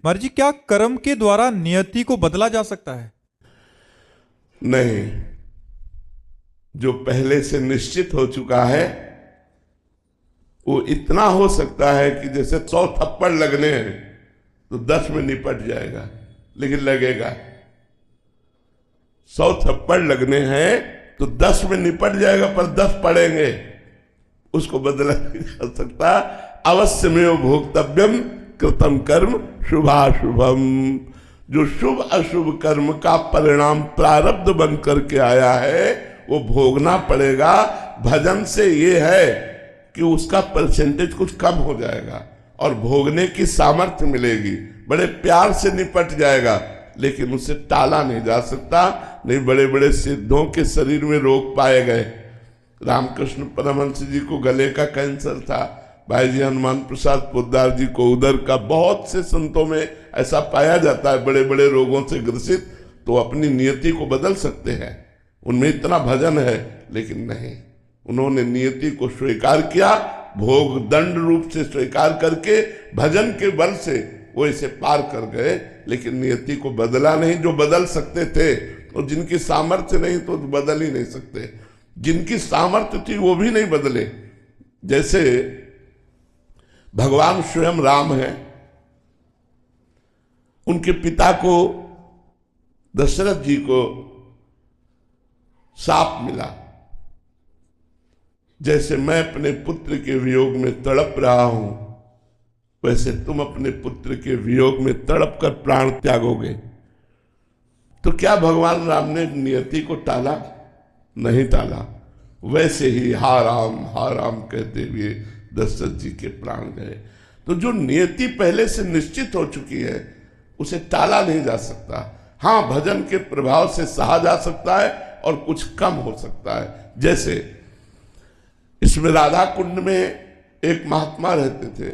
महाराज जी, क्या कर्म के द्वारा नियति को बदला जा सकता है? नहीं, जो पहले से निश्चित हो चुका है वो इतना हो सकता है कि जैसे 100 थप्पड़ लगने हैं तो 10 में निपट जाएगा, लेकिन लगेगा। 100 थप्पड़ लगने हैं तो 10 में निपट जाएगा, पर 10 पड़ेंगे, उसको बदला नहीं जा सकता। अवश्यमेव भोक्तव्यम कृतम कर्म शुभाशुभम। जो शुभ अशुभ कर्म का परिणाम प्रारब्ध बन करके आया है वो भोगना पड़ेगा। भजन से ये है कि उसका परसेंटेज कुछ कम हो जाएगा और भोगने की सामर्थ्य मिलेगी, बड़े प्यार से निपट जाएगा, लेकिन उसे टाला नहीं जा सकता। नहीं, बड़े बड़े सिद्धों के शरीर में रोग पाए गए। रामकृष्ण परमहंस जी को गले का कैंसर था, भाई जी हनुमान प्रसाद पोद्दार जी को उदर का, बहुत से संतों में ऐसा पाया जाता है बड़े बड़े रोगों से ग्रसित, तो अपनी नियति को बदल सकते हैं। उनमें इतना भजन है, लेकिन नहीं, उन्होंने नियति को स्वीकार किया, भोग दंड रूप से स्वीकार करके भजन के बल से वो इसे पार कर गए, लेकिन नियति को बदला नहीं। जो बदल सकते थे, और जिनकी सामर्थ्य नहीं तो बदल ही नहीं सकते, जिनकी सामर्थ्य थी वो भी नहीं बदले। जैसे भगवान स्वयं राम है, उनके पिता को दशरथ जी को शाप मिला, जैसे मैं अपने पुत्र के वियोग में तड़प रहा हूं वैसे तुम अपने पुत्र के वियोग में तड़प कर प्राण त्यागोगे। तो क्या भगवान राम ने नियति को टाला? नहीं टाला। वैसे ही हा राम कहते हुए दशरथ जी के प्राण गए। तो जो नियति पहले से निश्चित हो चुकी है उसे टाला नहीं जा सकता। हाँ, भजन के प्रभाव से सहा जा सकता है और कुछ कम हो सकता है। जैसे इसमें राधा कुंड में एक महात्मा रहते थे,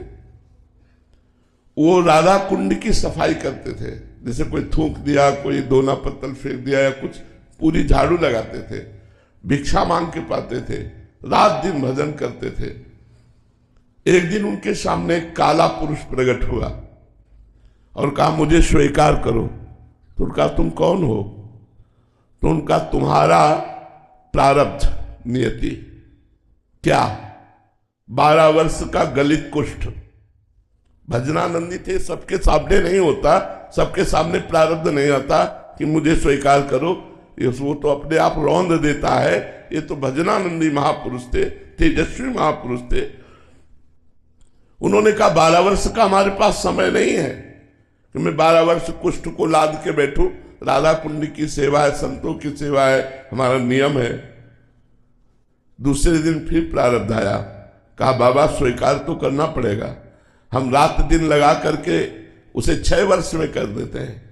वो राधा कुंड की सफाई करते थे। जैसे कोई थूक दिया, कोई दोना पत्तल फेंक दिया या कुछ, पूरी झाड़ू लगाते थे, भिक्षा मांग के पाते थे, रात दिन भजन करते थे। एक दिन उनके सामने एक काला पुरुष प्रकट हुआ और कहा मुझे स्वीकार करो। तो उनका तुम कौन हो? तो उनका तुम्हारा प्रारब्ध नियति। क्या? 12 वर्ष का गलित कुष्ठ। भजनानंदी थे, सबके सामने नहीं होता, सबके सामने प्रारब्ध नहीं आता कि मुझे स्वीकार करो, वो तो अपने आप रौंद देता है। ये तो भजनानंदी महापुरुष थे, तेजस्वी महापुरुष थे। उन्होंने कहा 12 वर्ष का हमारे पास समय नहीं है कि मैं 12 वर्ष कुष्ठ को लाद के बैठूं। राधा कुंड की सेवा है, संतों की सेवा है, हमारा नियम है। दूसरे दिन फिर प्रारब्ध आया, कहा बाबा स्वीकार तो करना पड़ेगा, हम रात दिन लगा करके उसे 6 वर्ष में कर देते हैं।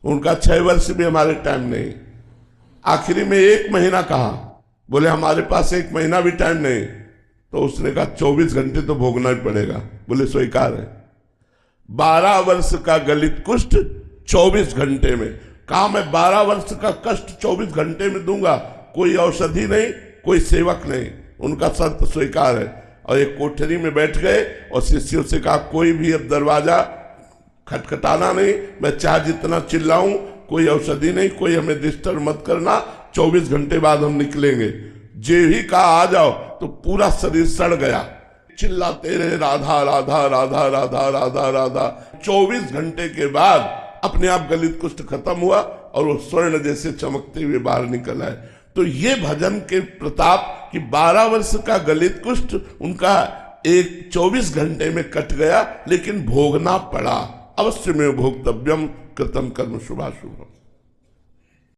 उनका 6 वर्ष भी हमारे टाइम नहीं। आखिरी में 1 महीना कहा, बोले हमारे पास 1 महीना भी टाइम नहीं। तो उसने कहा 24 घंटे तो भोगना ही पड़ेगा। बोले स्वीकार है। 12 वर्ष का गलित कुष्ठ 24 घंटे में। कहा मैं 12 वर्ष का कष्ट 24 घंटे में दूंगा, कोई औषधि नहीं, कोई सेवक नहीं। उनका शर्त स्वीकार है। और एक कोठरी में बैठ गए और शिष्यों से कहा कोई भी अब दरवाजा खटखटाना नहीं, मैं चाहे जितना चिल्लाऊं, कोई औषधि नहीं, कोई हमें डिस्टर्ब मत करना, 24 घंटे बाद हम निकलेंगे। जे ही कहा आ जाओ तो पूरा शरीर सड़ गया, चिल्लाते रहे राधा राधा राधा राधा राधा राधा। 24 घंटे के बाद अपने आप गलित कुष्ठ खत्म हुआ और वो स्वर्ण जैसे चमकते हुए बाहर निकल आए। तो ये भजन के प्रताप कि 12 वर्ष का गलित कुष्ठ उनका 24 घंटे में कट गया, लेकिन भोगना पड़ा। अवश्य में भोक्तव्यम कृतम कर्म शुभाशुभम।